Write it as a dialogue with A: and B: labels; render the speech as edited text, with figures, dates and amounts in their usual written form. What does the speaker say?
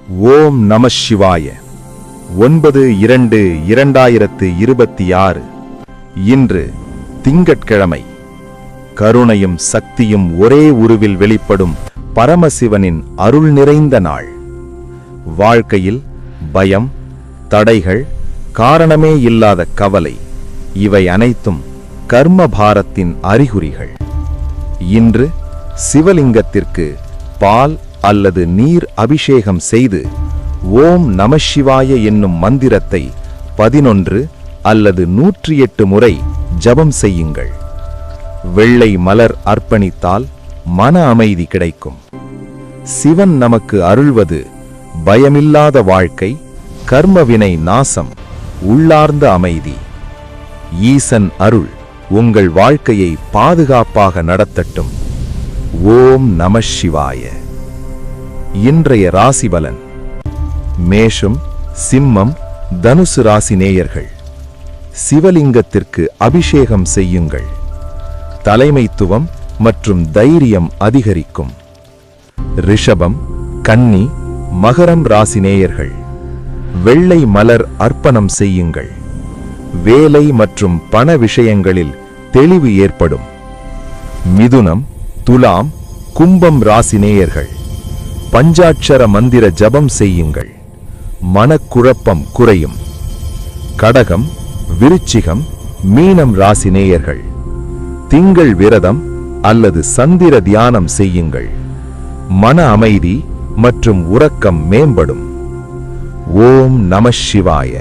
A: ஓம் நம சிவாய. 9/2/2026 இன்று திங்கட்கிழமை. கருணையும் சக்தியும் ஒரே உருவில் வெளிப்படும் பரமசிவனின் அருள் நிறைந்த நாள். வாழ்க்கையில் பயம், தடைகள், காரணமே இல்லாத கவலை, இவை அனைத்தும் கர்மபாரத்தின் அறிகுறிகள். இன்று சிவலிங்கத்திற்கு பால் அல்லது நீர் அபிஷேகம் செய்து ஓம் நமசிவாய என்னும் மந்திரத்தை 11 அல்லது 108 முறை ஜபம் செய்யுங்கள். வெள்ளை மலர் அர்ப்பணித்தால் மன அமைதி கிடைக்கும். சிவன் நமக்கு அருள்வது பயமில்லாத வாழ்க்கை, கர்மவினை நாசம், உள்ளார்ந்த அமைதி. ஈசன் அருள் உங்கள் வாழ்க்கையை பாதுகாப்பாக நடத்தட்டும். ஓம் நமசிவாய. இன்றைய ராசிபலன். மேஷம், சிம்மம், தனுசு ராசி நேயர்கள், சிவலிங்கத்திற்கு அபிஷேகம் செய்யுங்கள். தலைமைத்துவம் மற்றும் தைரியம் அதிகரிக்கும். ரிஷபம், கன்னி, மகரம் ராசி நேயர்கள், வெள்ளை மலர் அர்ப்பணம் செய்யுங்கள். வேலை மற்றும் பண விஷயங்களில் தெளிவு ஏற்படும். மிதுனம், துலாம், கும்பம் ராசி நேயர்கள், பஞ்சாட்சர மந்திர ஜபம் செய்யுங்கள். மனக்குழப்பம் குறையும். கடகம், விருச்சிகம், மீனம் ராசி நேயர்கள், திங்கள் விரதம் அல்லது சந்திர தியானம் செய்யுங்கள். மன அமைதி மற்றும் உறக்கம் மேம்படும். ஓம் நமசிவாய.